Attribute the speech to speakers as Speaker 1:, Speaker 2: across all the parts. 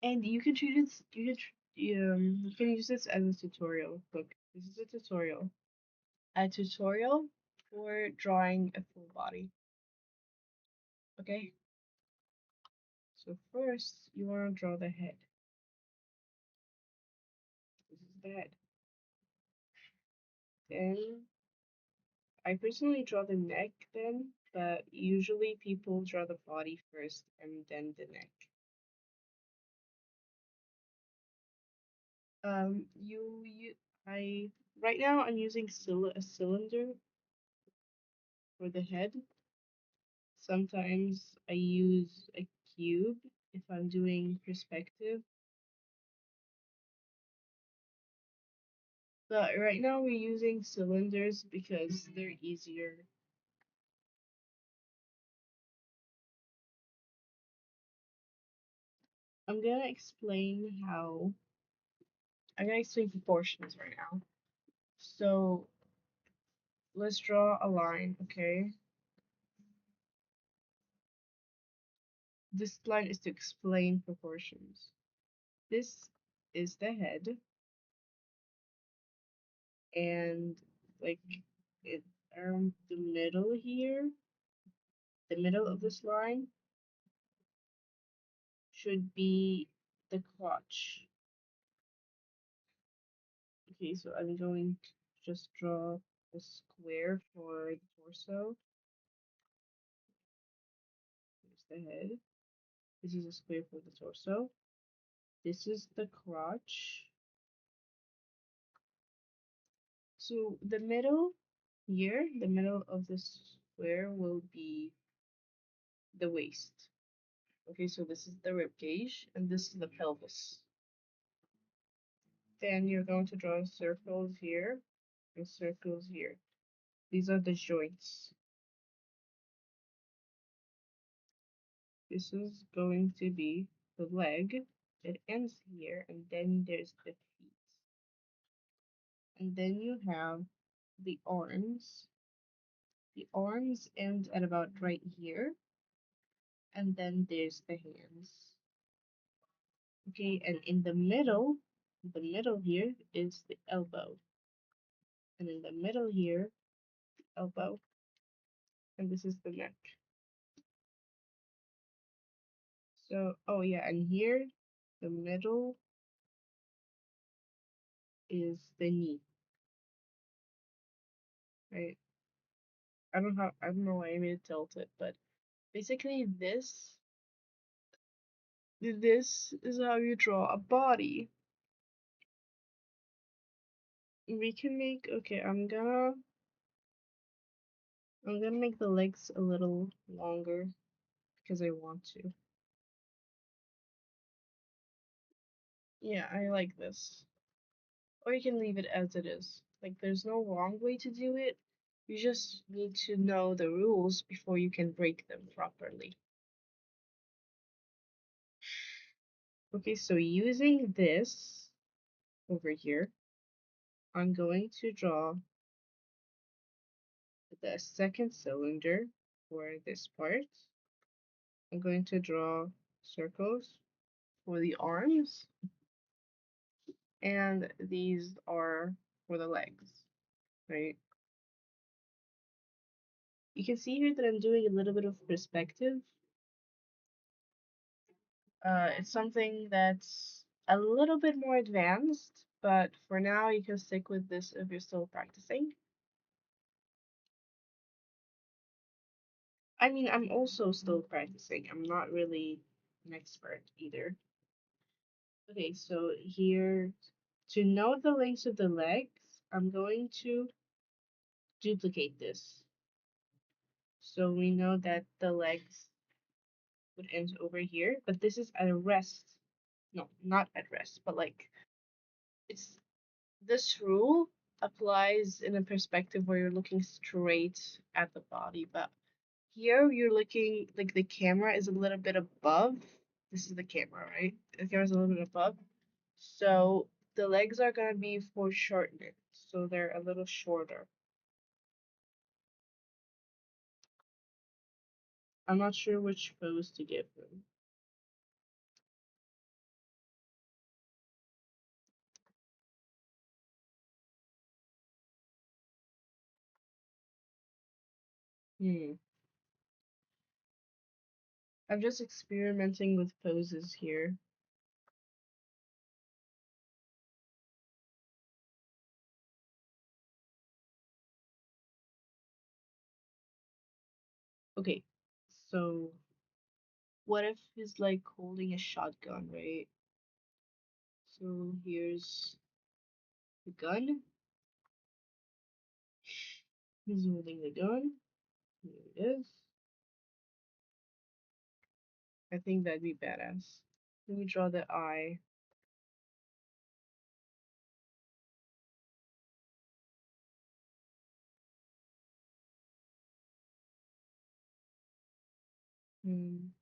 Speaker 1: And you can treat it, you can use this as a tutorial. Look, this is a tutorial. A tutorial for drawing a full body. Okay, so first you want to draw the head. This is the head. Then I personally draw the neck then, but usually people draw the body first and then the neck. You I right now I'm using a cylinder for the head. Sometimes I use a cube if I'm doing perspective. But right now we're using cylinders because they're easier. I'm gonna explain how I'm gonna explain proportions right now. So let's draw a line, okay? This line is to explain proportions. This is the head, and like it around the middle here, the middle of this line should be the crotch. Okay, so I'm going to just draw a square for the torso. Here's the head. This is a square for the torso. This is the crotch. So the middle here, the middle of this square will be the waist. Okay, so this is the rib cage and this is the pelvis. Then you're going to draw circles here and circles here. These are the joints. This is going to be the leg. It ends here, and then there's the feet. And then you have the arms. The arms end at about right here, and then there's the hands. Okay, and in the middle here is the elbow. And in the middle here, elbow, and this is the neck. So, oh yeah, and here, the middle is the knee, right? I don't know why I made it tilted, but basically this is how you draw a body. We can make, okay, I'm gonna make the legs a little longer because I want to. Yeah, I like this. Or you can leave it as it is. Like, there's no wrong way to do it. You just need to know the rules before you can break them properly. Okay, so using this over here, I'm going to draw the second cylinder for this part. I'm going to draw circles for the arms, and these are for the legs, right? You can see here that I'm doing a little bit of perspective. It's something that's a little bit more advanced, but for now you can stick with this if you're still practicing. I mean, I'm also still practicing. I'm not really an expert either. Okay, so here, to know the lengths of the legs, I'm going to duplicate this. So we know that the legs would end over here, but this is at a rest. No, not at rest, but like it's this rule applies in a perspective where you're looking straight at the body, but here you're looking like the camera is a little bit above. This is the camera, right? The camera's a little bit above. So the legs are gonna be foreshortened, so they're a little shorter. I'm not sure which pose to give them. Hmm. I'm just experimenting with poses here. Okay, so what if he's like holding a shotgun, right? So here's the gun. He's holding the gun. Here it is. I think that'd be badass. Let me draw the eye. Hmm.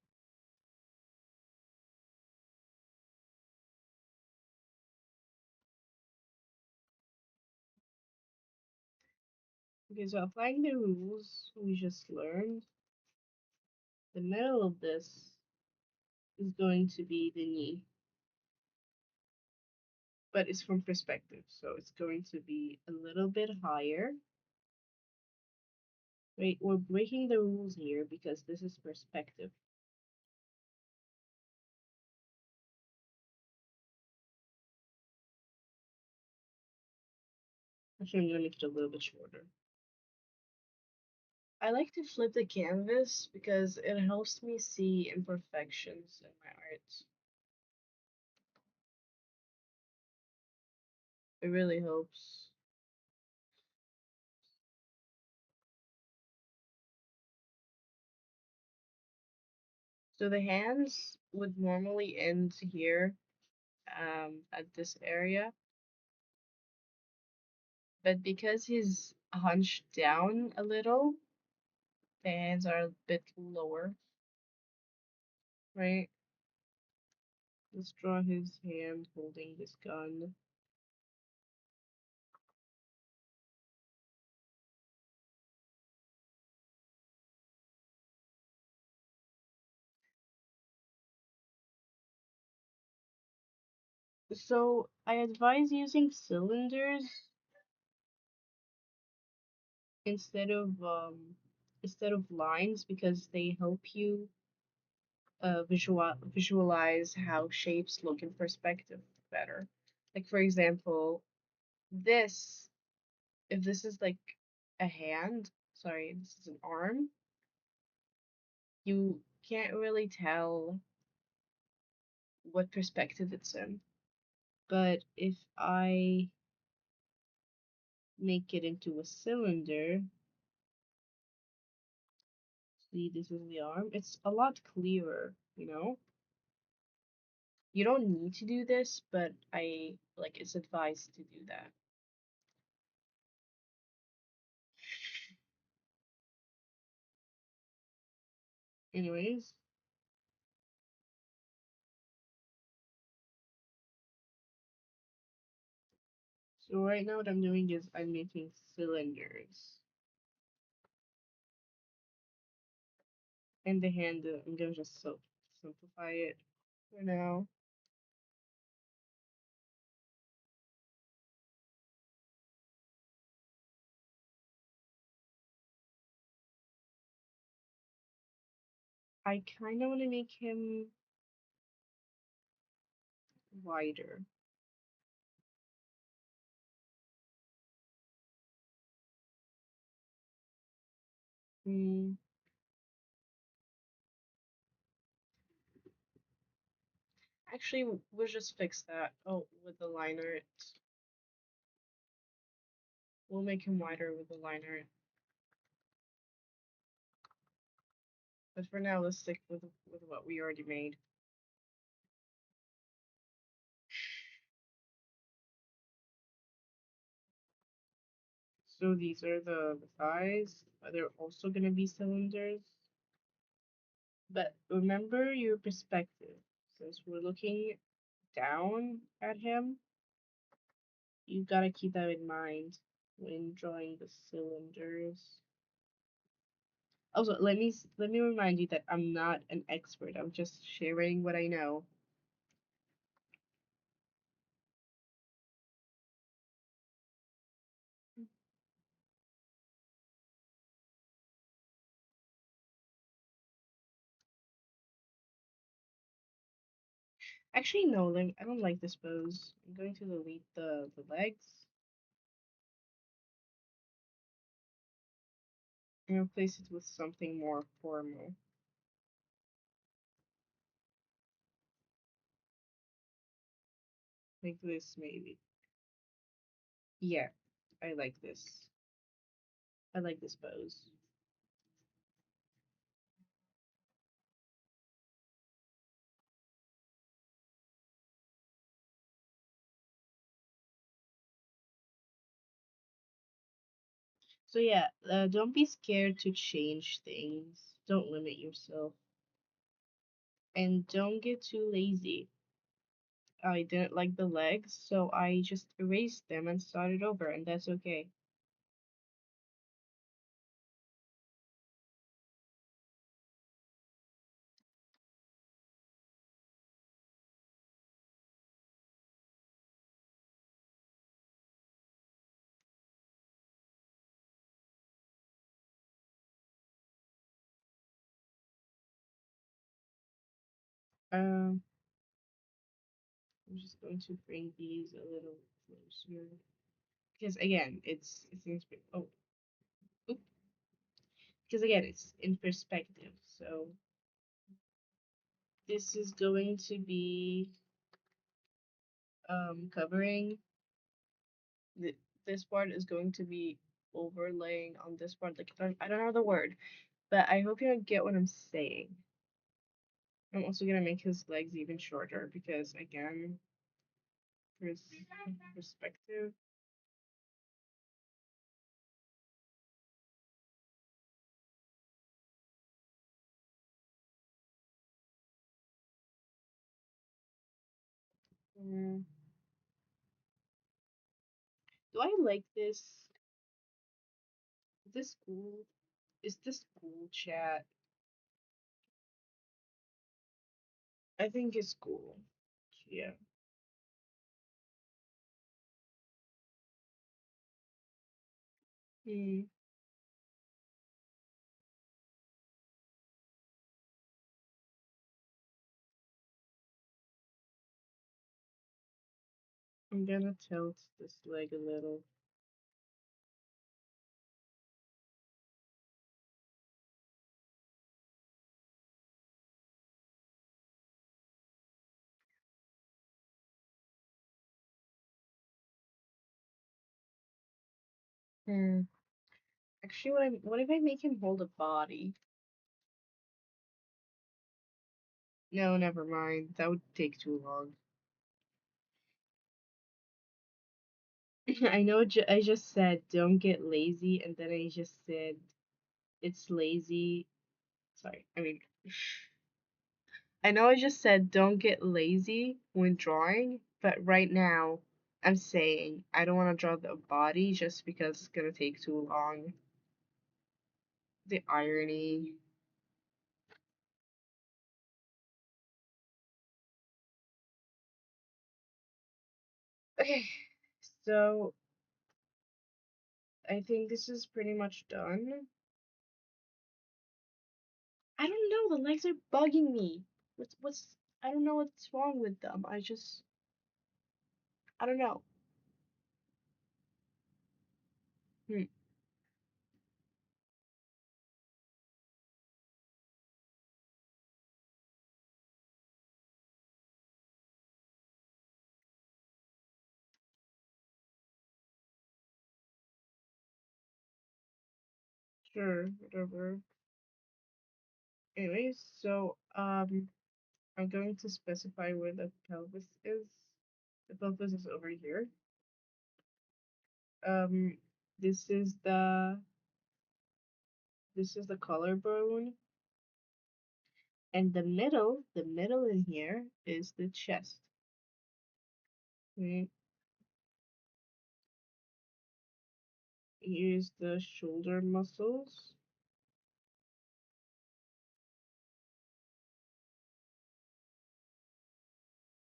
Speaker 1: Okay, so applying the rules we just learned, the middle of this is going to be the knee, but it's from perspective, so it's going to be a little bit higher. Wait, we're breaking the rules here because this is perspective. Actually, I'm gonna make it a little bit shorter. I like to flip the canvas because it helps me see imperfections in my art. It really helps. So the hands would normally end here at this area, but because he's hunched down a little, the hands are a bit lower, right? Let's draw his hand holding this gun. So I advise using cylinders instead of um instead of lines because they help you visualize how shapes look in perspective better. Like for example, this if this is like a hand, sorry, this is an arm, you can't really tell what perspective it's in. But if I make it into a cylinder, see, this is the arm, it's a lot clearer, you know? You don't need to do this, but I like it's advised to do that. Anyways, so right now what I'm doing is I'm making cylinders. And the hand, I'm gonna just simplify it for now. I kind of want to make him wider. Hmm. Actually, we'll just fix that. Oh, with the liner, we'll make him wider with the liner. But for now, let's stick with what we already made. So these are the thighs. They're also gonna be cylinders. But remember your perspective. Since we're looking down at him, you gotta keep that in mind when drawing the cylinders. Also, let me remind you that I'm not an expert. I'm just sharing what I know. Actually, no, I don't like this pose. I'm going to delete the legs and replace it with something more formal. Like this, maybe. Yeah, I like this. I like this pose. So yeah, don't be scared to change things. Don't limit yourself. And don't get too lazy. I didn't like the legs, so I just erased them and started over, and that's okay. Um, I'm just going to bring these a little closer because again, it's in oh, oop, because again, it's in perspective. So this is going to be covering the, this part is going to be overlaying on this part. Like I don't know the word, but I hope you get what I'm saying. I'm also gonna make his legs even shorter because again, perspective. Mm, do I like this? Is this cool? Is this cool, chat? I think it's cool. Yeah. Hmm. I'm gonna tilt this leg a little. Hmm. Actually, what if I make him hold a body? No, never mind. That would take too long. I know. I just said don't get lazy, and then I just said it's lazy. Sorry. I mean, I know I just said don't get lazy when drawing, but right now I'm saying I don't want to draw the body just because it's gonna take too long. The irony. Okay, so I think this is pretty much done. I don't know, the legs are bugging me. What's I don't know what's wrong with them. I don't know. Hmm, sure, whatever. Anyways, so I'm going to specify where the pelvis is. The pelvis is over here. Um, this is the collarbone, and the middle in here is the chest. Okay, here's the shoulder muscles,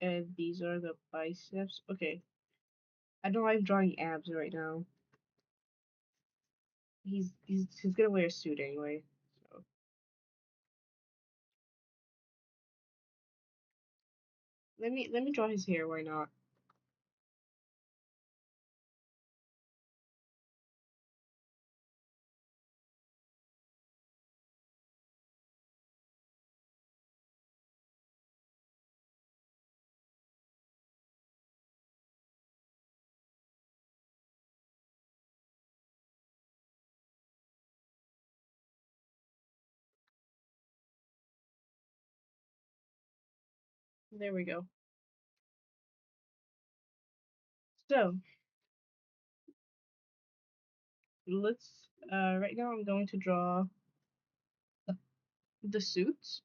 Speaker 1: and these are the biceps. Okay, I know I'm drawing abs right now. He's gonna wear a suit anyway. So. Let me draw his hair, why not? There we go. So let's right now I'm going to draw the suit.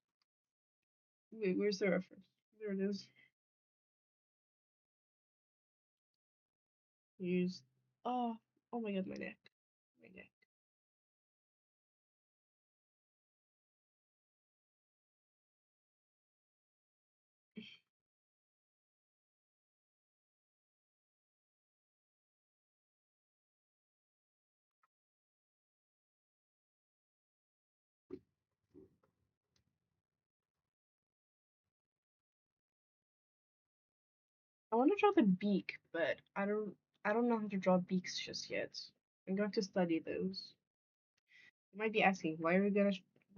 Speaker 1: Wait, where's the reference? There it is. Use oh oh my god, my neck. My neck. I want to draw the beak, but I don't know how to draw beaks just yet. I'm going to study those. You might be asking, why are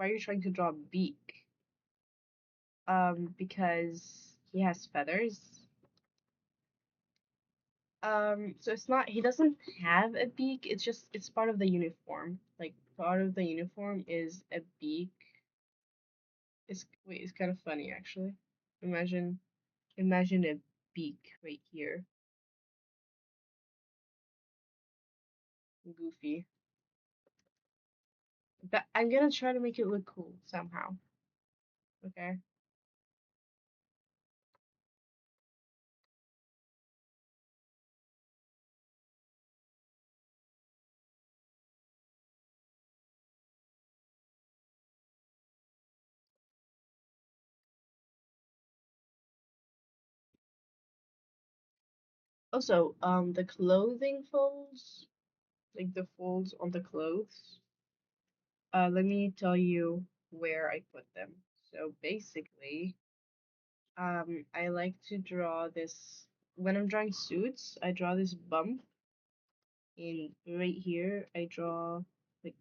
Speaker 1: you trying to draw a beak? Because he has feathers. So it's not, he doesn't have a beak, it's part of the uniform. Like part of the uniform is a beak. It's kind of funny actually. Imagine imagine a beak right here. Goofy. But I'm gonna try to make it look cool somehow. Okay. Also, the clothing folds, like the folds on the clothes, let me tell you where I put them. So basically, I like to draw this when I'm drawing suits, I draw this bump in right here. I draw like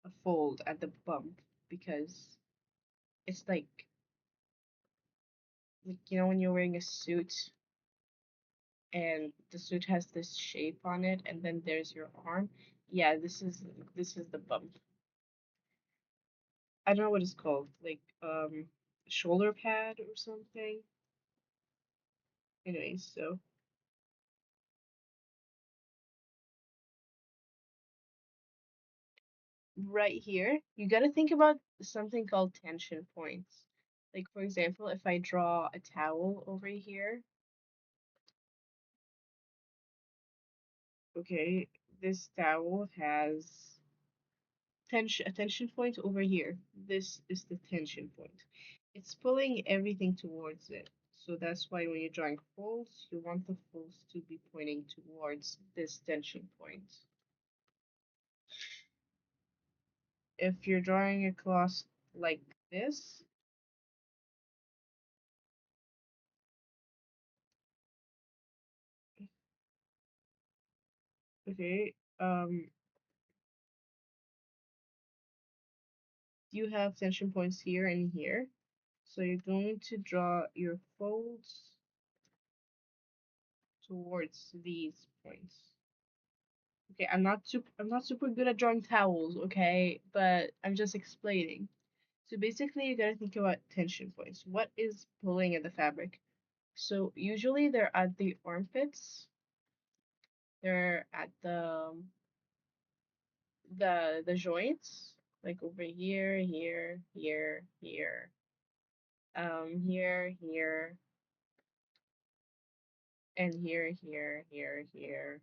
Speaker 1: a fold at the bump because it's like when you're wearing a suit and the suit has this shape on it and then there's your arm. Yeah, this is the bump. I don't know what it's called, like shoulder pad or something. Anyways, so right here, you gotta think about something called tension points. Like for example, if I draw a towel over here, okay, this towel has tension a tension point over here. This is the tension point. It's pulling everything towards it. So that's why when you're drawing folds, you want the folds to be pointing towards this tension point. If you're drawing across like this, okay, you have tension points here and here. So you're going to draw your folds towards these points. Okay, I'm not super good at drawing towels, okay, but I'm just explaining. So basically, you gotta think about tension points. What is pulling at the fabric? So usually they're at the armpits. They're at the joints, like over here, here, here, here, here, here, and here, here, here, here.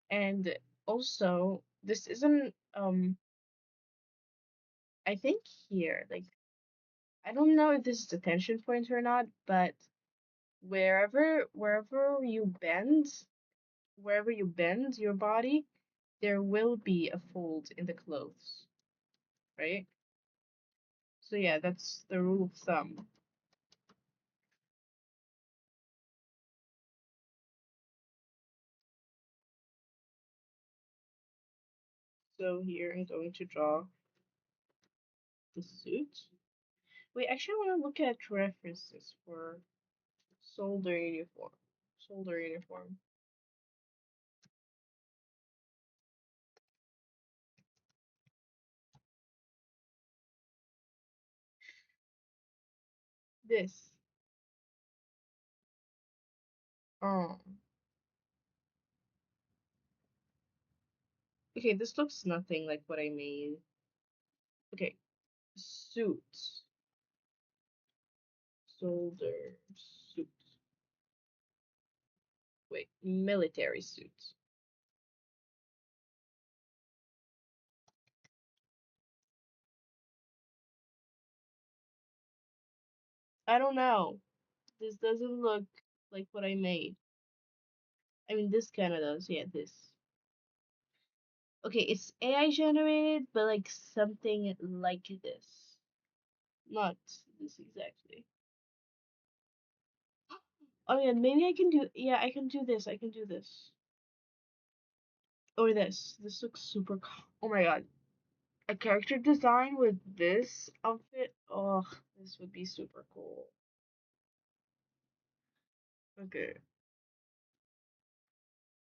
Speaker 1: And also, this isn't I think here, like I don't know if this is a tension point or not, but wherever you bend your body, there will be a fold in the clothes, right? So yeah, that's the rule of thumb. So here I'm going to draw the suit. Wait, actually I want to look at references for soldier uniform. Soldier uniform. This. Oh. Okay, this looks nothing like what I made. Okay, suit. Soldier suit. Wait, military suit. I don't know. This doesn't look like what I made. I mean, this kind of does. Yeah, this. Okay, it's AI generated, but like something like this. Not this exactly. Oh yeah, maybe I can do. Yeah, I can do this. I can do this. Or this. This looks super. Oh my god. A character design with this outfit. Oh, this would be super cool. Okay.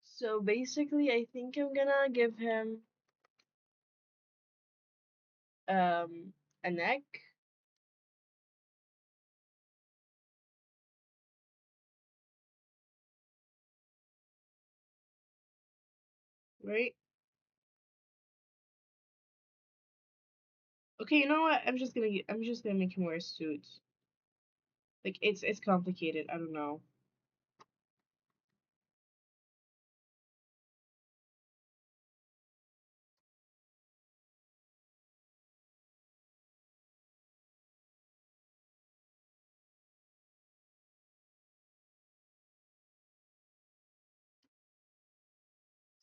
Speaker 1: So basically, I think I'm gonna give him um a neck, right? Okay, you know what? I'm just gonna make him wear a suit. Like it's complicated. I don't know.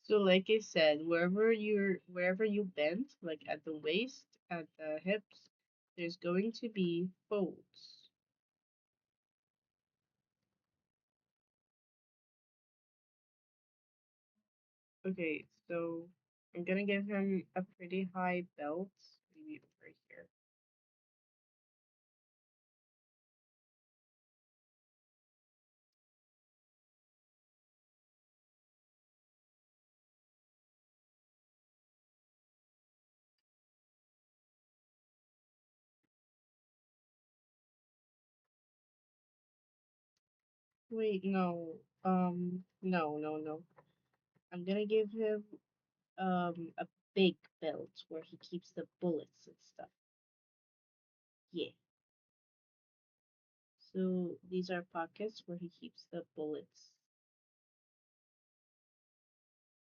Speaker 1: So like I said, wherever you bend, like at the waist, at the hips, there's going to be folds. Okay, so I'm gonna give him a pretty high belt, maybe over here. Wait, no. No. I'm gonna give him a big belt where he keeps the bullets and stuff. Yeah. So these are pockets where he keeps the bullets.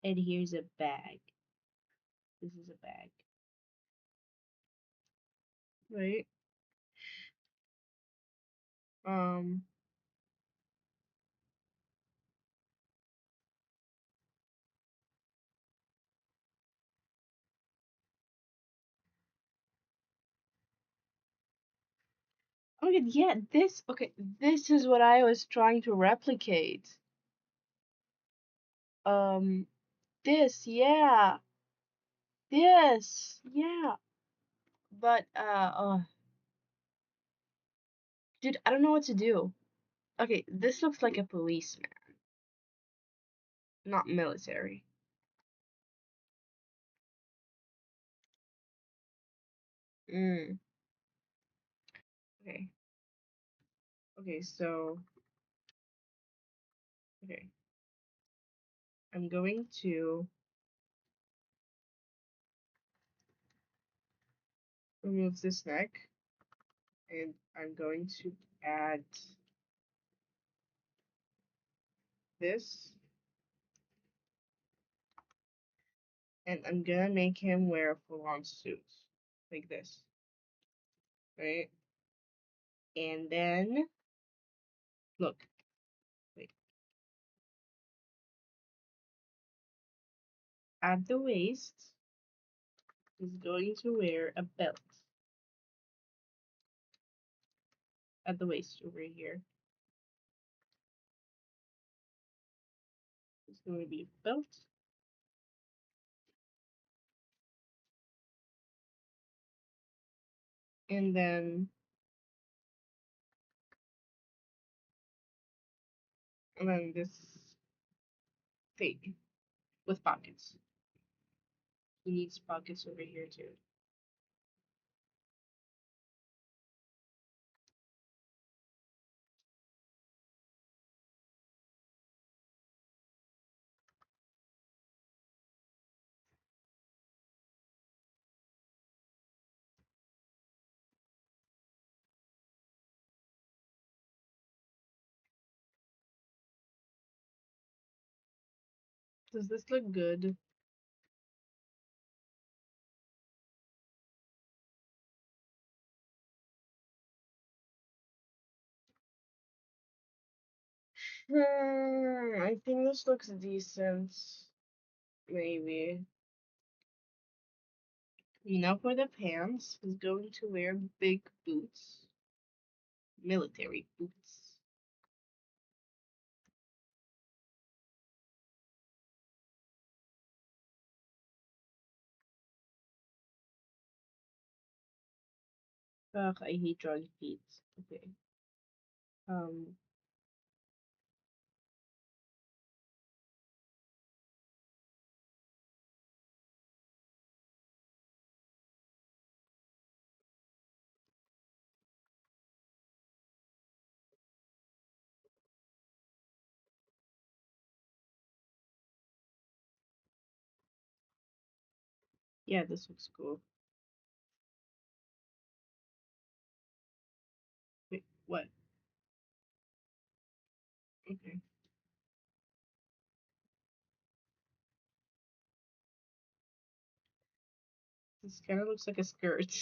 Speaker 1: And here's a bag. This is a bag. Right? Um okay, yeah, this is what I was trying to replicate. Um this, yeah. This, yeah. But dude, I don't know what to do. Okay, this looks like a policeman, not military. Mm, okay. Okay, so okay. I'm going to remove this neck and I'm going to add this and I'm gonna make him wear a full-on suit like this, right? And then look, wait, at the waist, he's going to wear a belt at the waist over here. It's going to be a belt And then this thing with pockets. He needs pockets over here too. Does this look good? I think this looks decent. Maybe. Now for the pants, he's going to wear big boots, military boots. Ugh, I hate drawing feet. Okay. Um, yeah, this looks cool. Wait, what? Okay. This kind of looks like a skirt.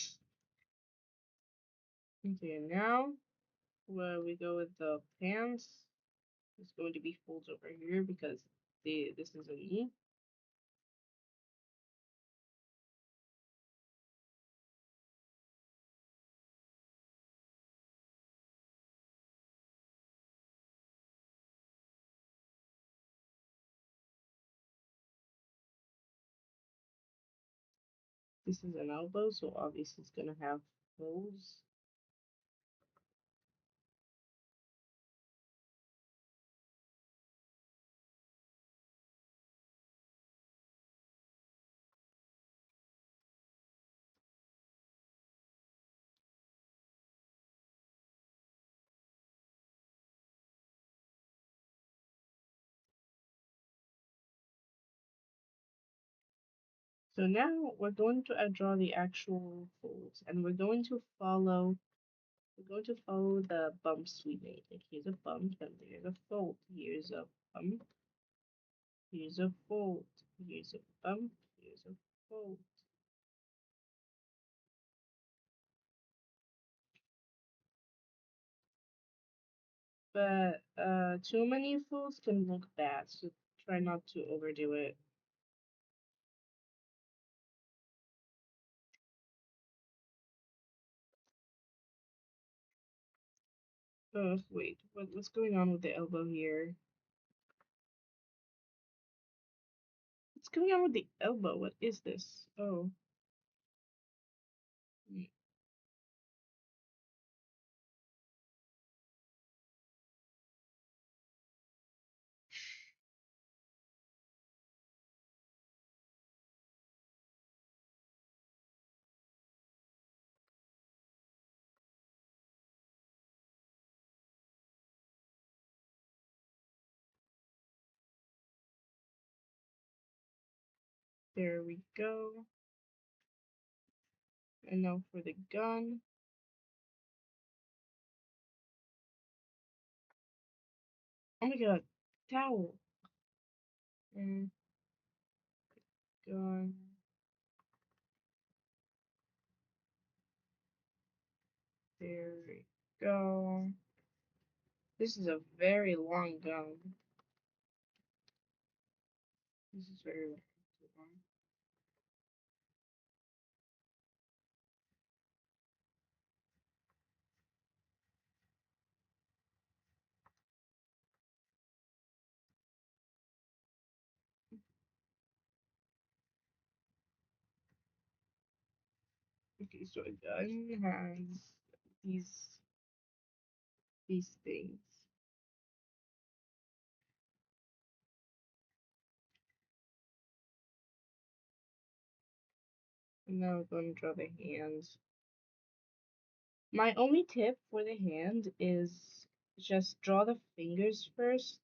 Speaker 1: Okay, now we go with the pants. It's going to be folds over here because this is a knee. This is an elbow, so obviously it's gonna have folds. So now we're going to draw the actual folds, and we're going to follow the bumps we made. Like here's a bump, then there's a fold. Here's a bump. Here's a fold. Here's a bump. Here's a fold. But too many folds can look bad, so try not to overdo it. Oh, wait, what's going on with the elbow here? What's going on with the elbow? What is this? Oh, mm, there we go. And now for the gun. Oh my god, towel. And gun. There we go. This is a very long gun. This is very long. Okay, so a gun has these these things. And now I'm going to draw the hand. My only tip for the hand is just draw the fingers first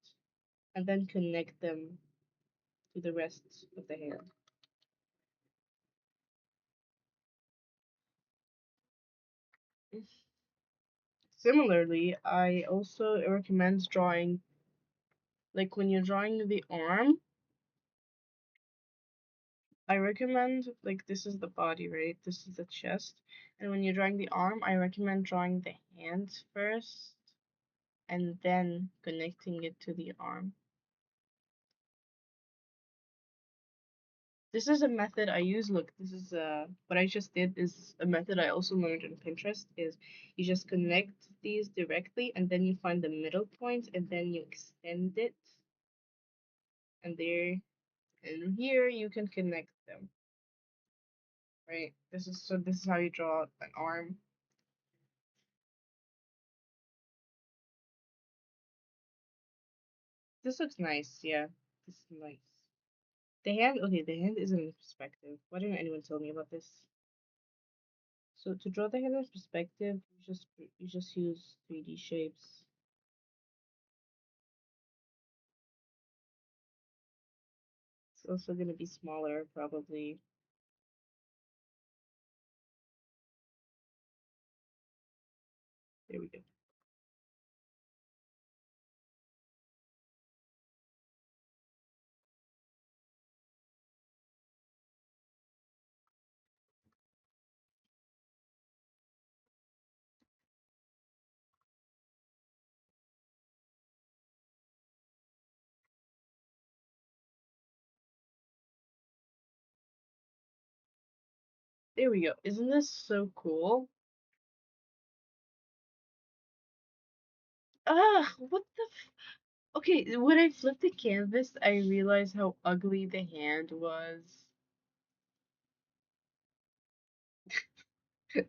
Speaker 1: and then connect them to the rest of the hand. Similarly, I also recommend drawing, like when you're drawing the arm, I recommend, like this is the body, right? This is the chest. And when you're drawing the arm, I recommend drawing the hand first and then connecting it to the arm. This is a method I use. Look, this is what I just did is a method I also learned on Pinterest is you just connect these directly and then you find the middle point and then you extend it and there and here you can connect them, right? This is how you draw an arm. This looks nice, yeah. This is nice. The hand, okay, the hand is in perspective. Why didn't anyone tell me about this? So to draw the hand in perspective, you just use 3D shapes. It's also gonna be smaller, probably. There we go. There we go. Isn't this so cool? Ah, what the okay, when I flipped the canvas, I realized how ugly the hand was.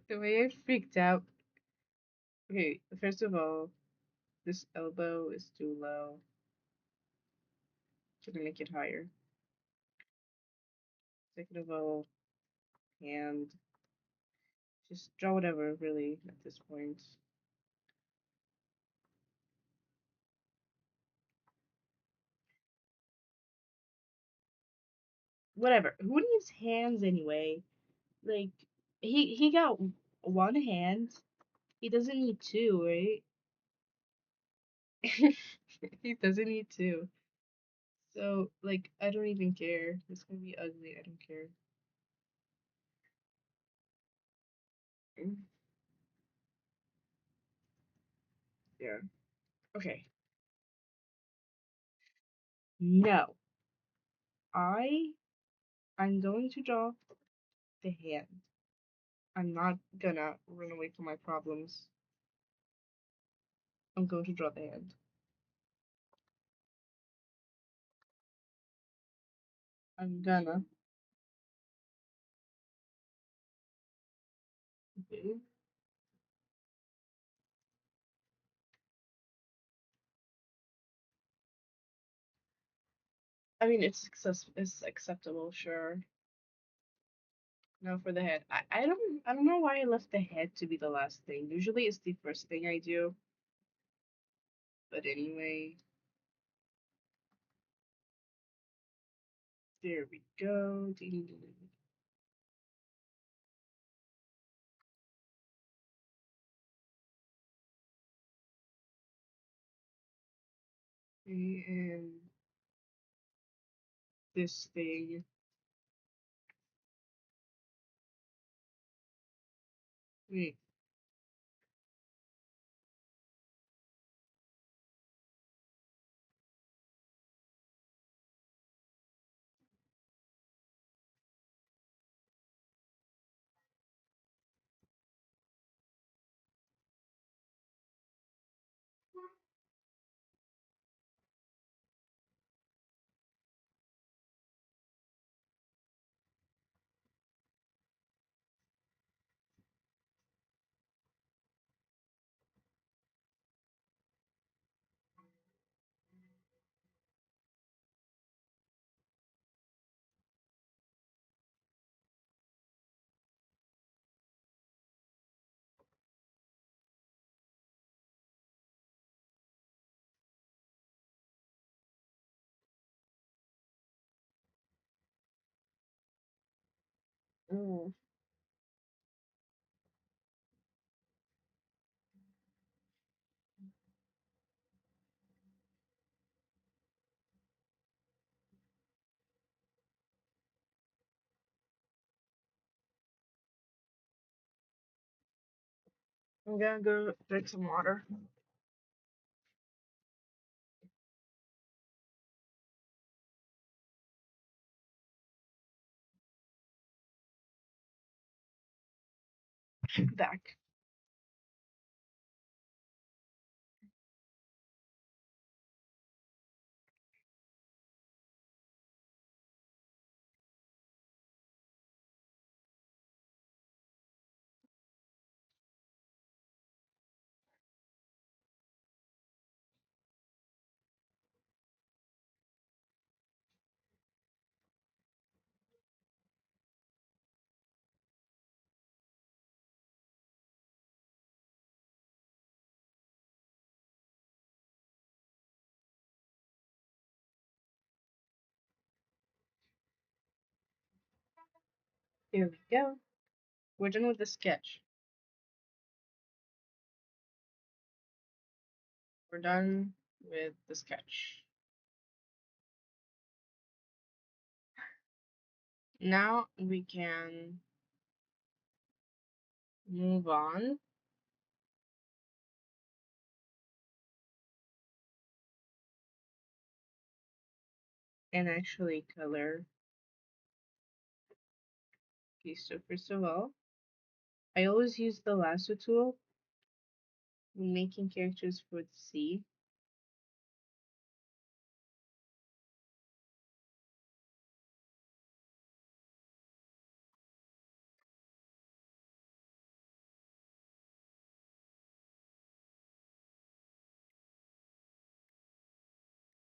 Speaker 1: The way I freaked out. Okay, first of all, this elbow is too low. Gonna make it higher. Second of all, hand. Just draw whatever, really, at this point. Whatever. Who needs hands anyway? Like, he got one hand. He doesn't need two, right? He doesn't need two. So, like, I don't even care. It's gonna be ugly. I don't care. Mm, yeah. Okay. No. I I'm going to draw the hand. I'm not gonna run away from my problems. I'm going to draw the hand. I'm gonna. Okay. I mean, it's acceptable, sure. No, for the head. I don't know why I left the head to be the last thing. Usually it's the first thing I do. But anyway, there we go. And this thing. Wait, Mm. I'm gonna go drink some water. Back. Here we go. We're done with the sketch. We're done with the sketch. Now we can move on and actually color. Okay, so first of all, I always use the lasso tool when making characters for the sea.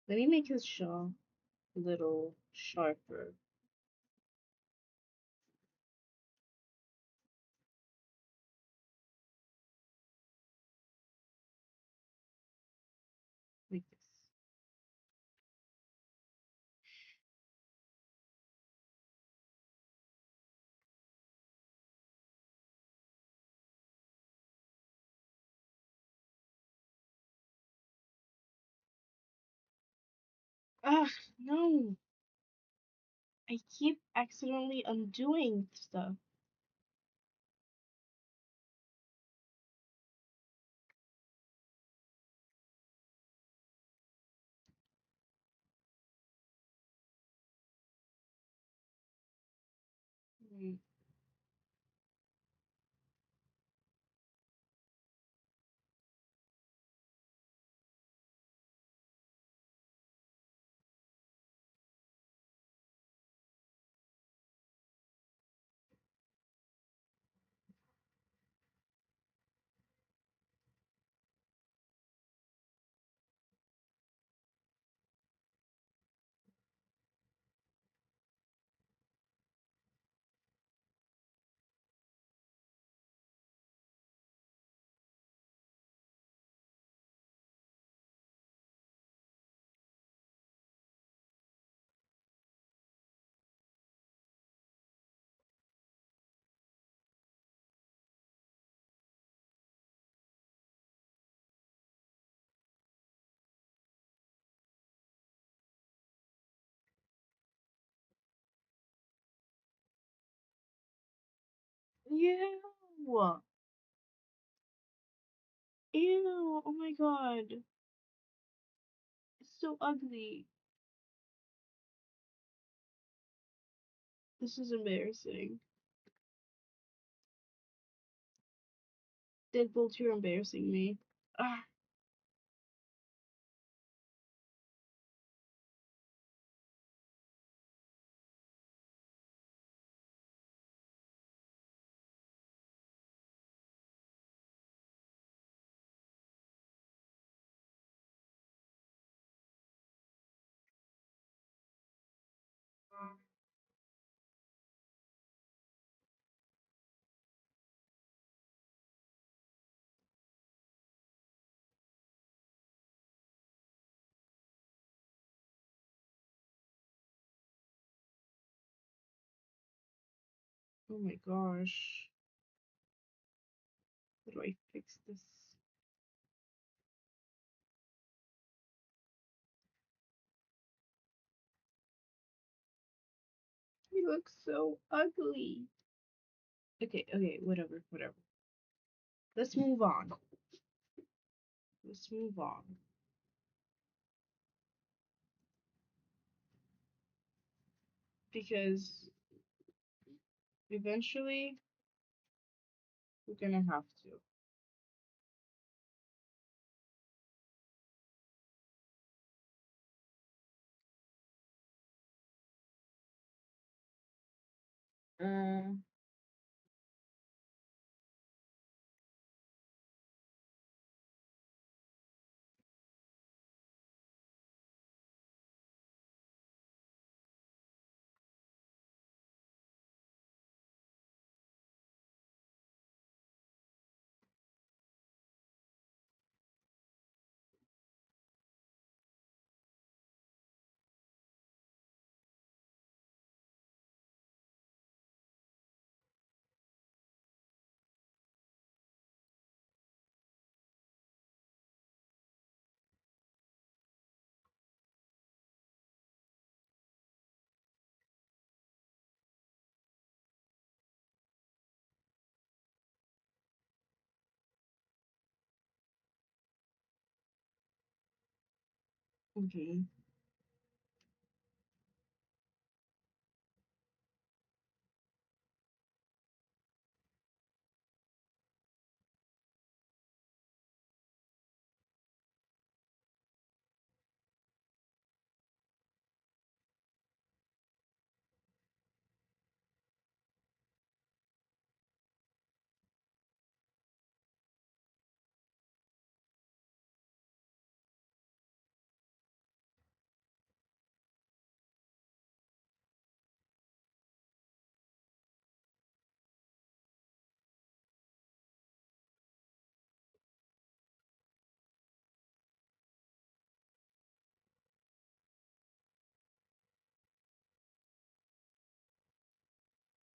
Speaker 1: Let me make his jaw a little sharper, like this. Ah, no! I keep accidentally undoing stuff. Mm. Ew! Ew! Oh my god! It's so ugly. This is embarrassing. Deadbolt, you're embarrassing me. Ah, Oh my gosh. How do I fix this? He looks so ugly. Okay, okay, whatever, whatever. Let's move on. Let's move on. Because eventually we're gonna have to. Uh, okay.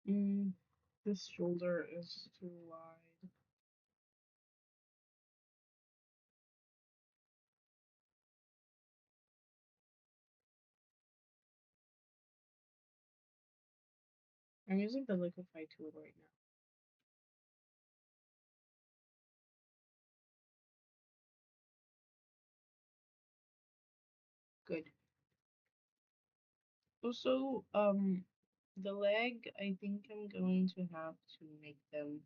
Speaker 1: Mm, this shoulder is too wide. I'm using the liquify tool right now. Good. Also, the leg, I think I'm going to have to make them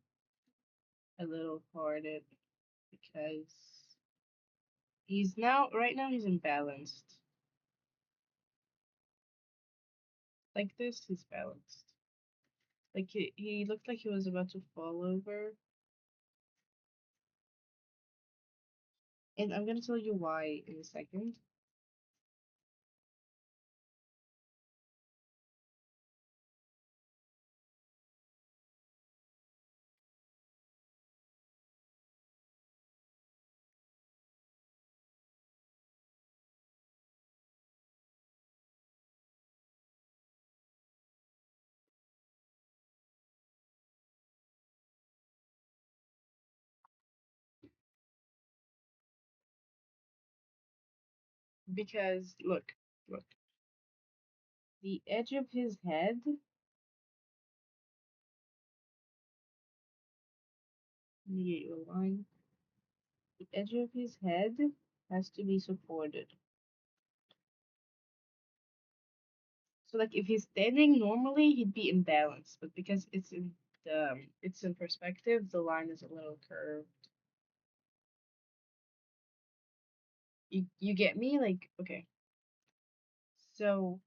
Speaker 1: a little parted because right now he's imbalanced. Like this, he's balanced. Like he looked like he was about to fall over. And I'm gonna tell you why in a second. Because look, the edge of his head, let me get you a line. The edge of his head has to be supported. So like if he's standing normally, he'd be imbalanced, but because it's in perspective, the line is a little curved. You get me? Like okay. So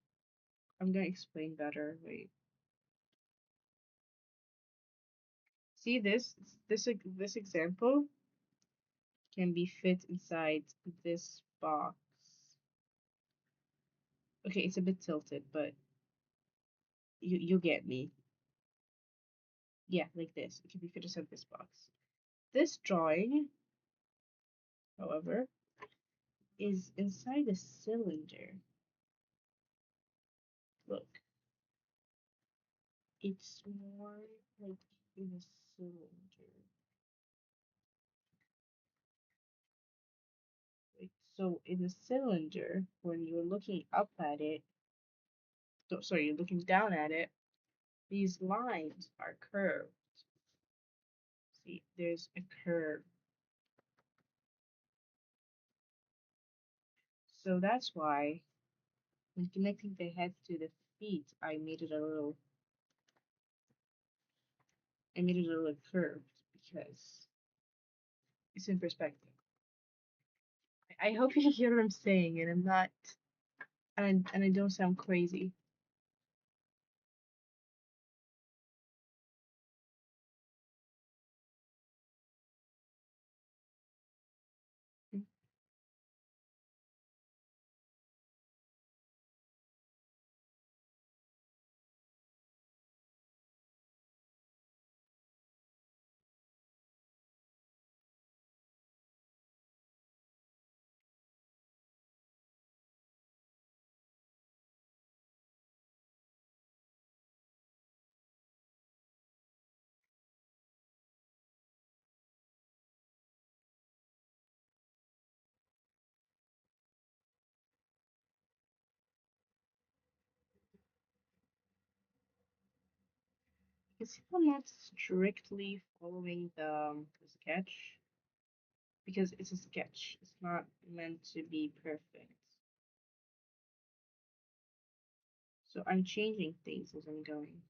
Speaker 1: I'm gonna explain better. Wait. See this example can be fit inside this box. Okay, it's a bit tilted, but you get me. Yeah, like this. It can be fit inside this box. This drawing, however, is inside a cylinder. Look. It's more like in a cylinder. Like, so in a cylinder, when you're looking up at it, sorry, you're looking down at it, these lines are curved. See, there's a curve. So that's why when connecting the head to the feet, I made it a little curved because it's in perspective. I hope you hear what I'm saying, and I'm not, and I don't sound crazy. Because if I'm not strictly following the sketch, because it's a sketch, it's not meant to be perfect. So I'm changing things as I'm going.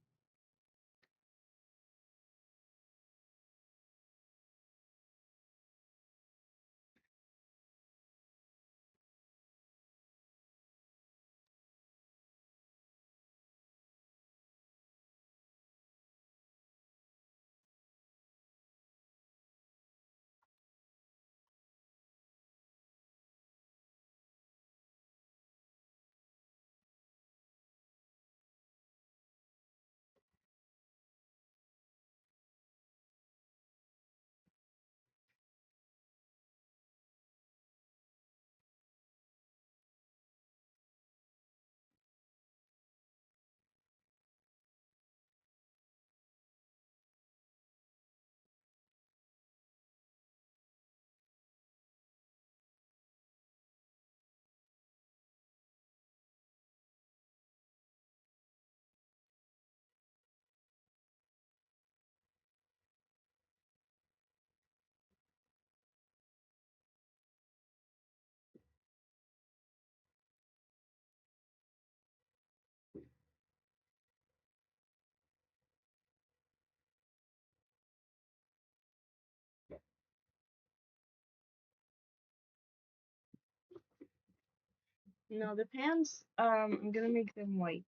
Speaker 1: No, the pants, I'm gonna make them white.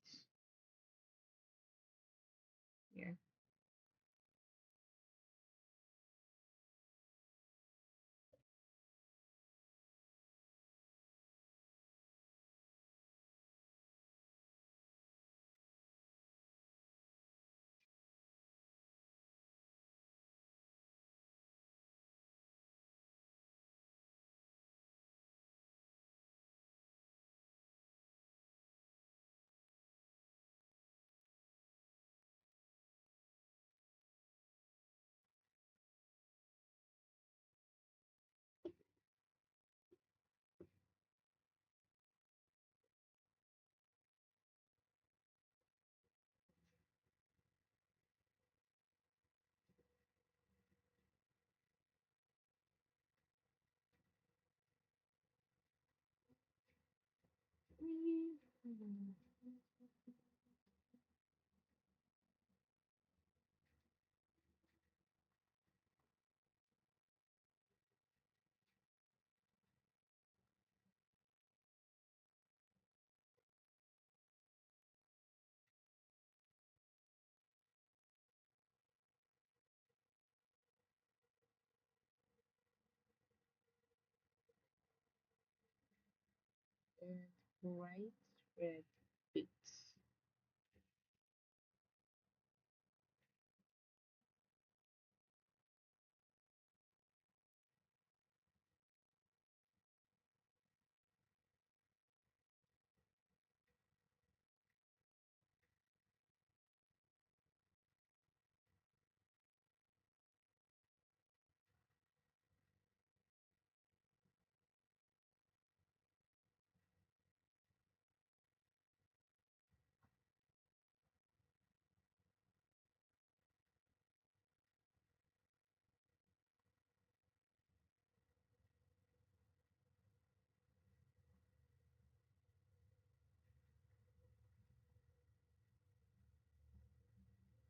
Speaker 1: Yeah. And bright red boots.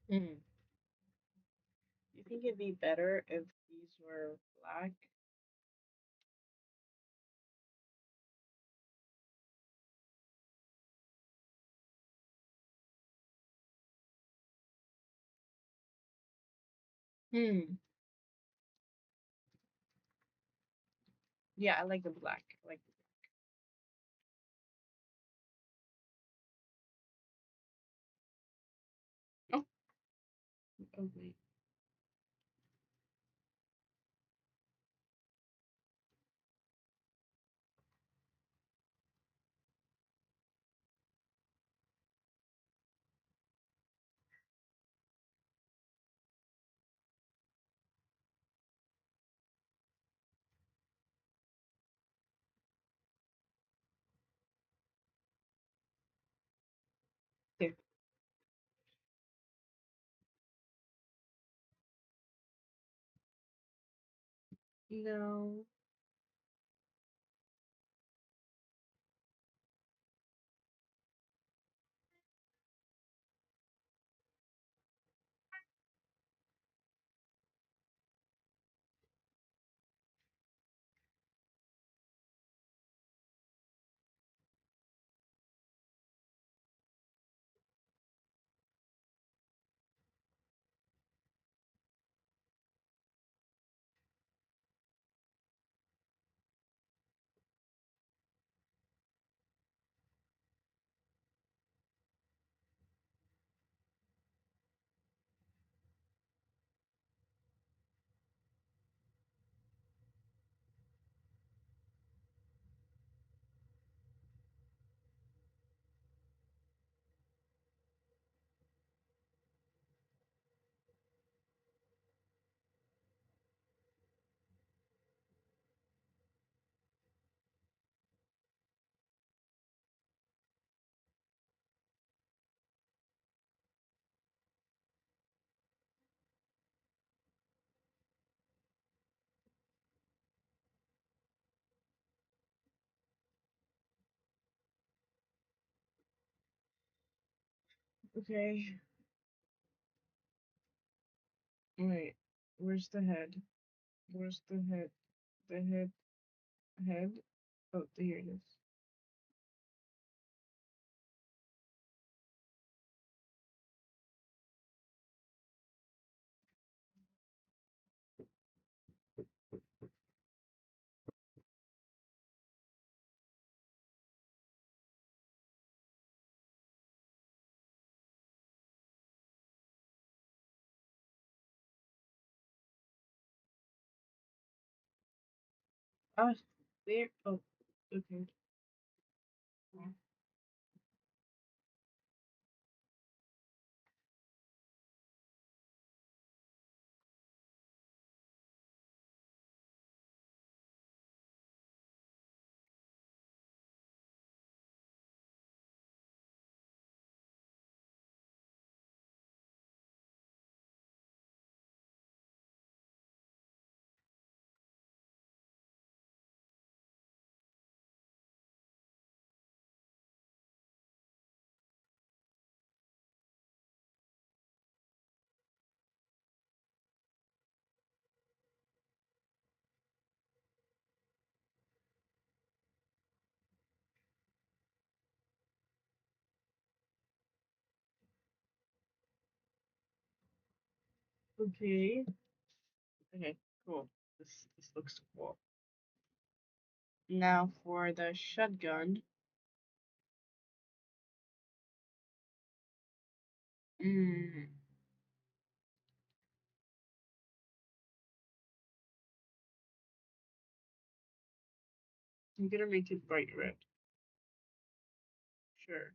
Speaker 1: Hmm. You think it'd be better if these were black? Hmm. Yeah, I like the black. I like. Oh, oh wait. Here. No. Okay. Wait. Where's the head? Where's the head? The head. Oh, here it is. Ah, there. Oh, okay. Okay. Okay. Cool. This looks cool. Now for the shotgun. Mm, I'm gonna make it bright red. Sure.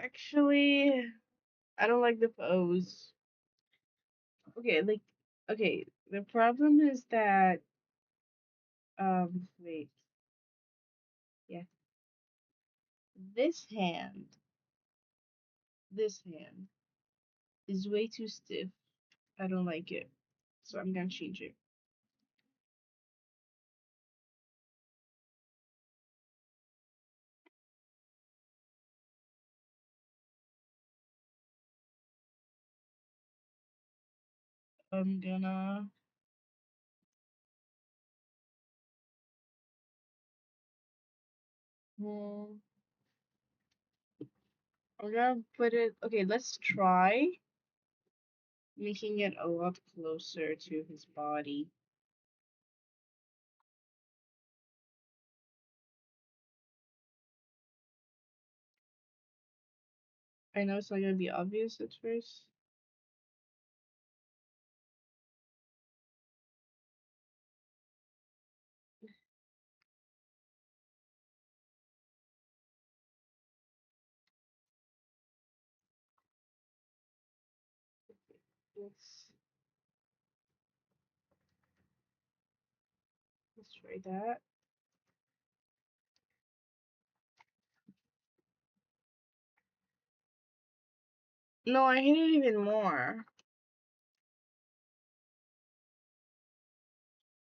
Speaker 1: Actually, I don't like the pose. Okay, like, okay, the problem is that, wait, yeah, this hand, this hand is way too stiff. I don't like it, so I'm gonna change it. I'm gonna, hmm, I'm gonna put it, okay, let's try making it a lot closer to his body. I know it's not gonna be obvious at first. Let's let's try that. No, I hate it even more.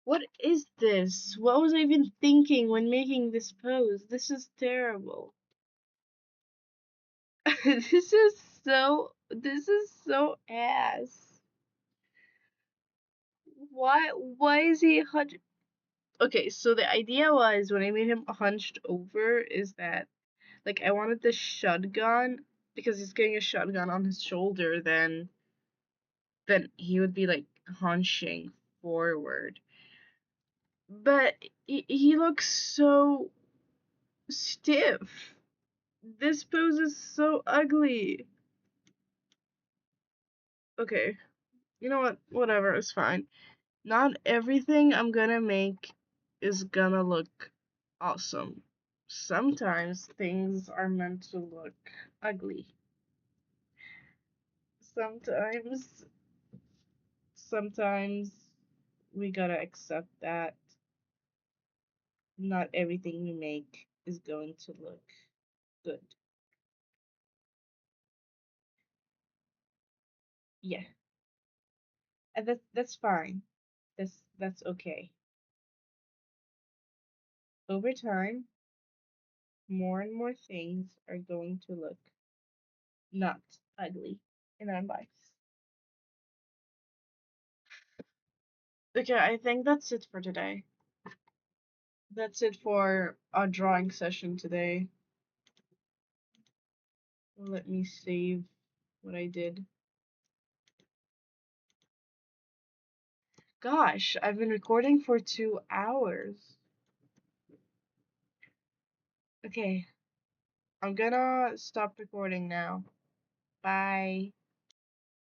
Speaker 1: What is this? What was I even thinking when making this pose? This is terrible. This is so ass. Why is he hunched? Okay, so the idea was when I made him hunched over is that like I wanted the shotgun because he's getting a shotgun on his shoulder, then he would be like hunching forward. But he looks so stiff. This pose is so ugly. Okay, you know what? Whatever, it's fine. Not everything I'm gonna make is gonna look awesome. Sometimes things are meant to look ugly. Sometimes, sometimes we gotta accept that not everything we make is going to look good. Yeah, and that's fine. That's okay. Over time, more and more things are going to look not ugly in our lives. Okay, I think that's it for today. That's it for our drawing session today. Let me save what I did. Gosh, I've been recording for 2 hours. Okay, I'm gonna stop recording now. Bye.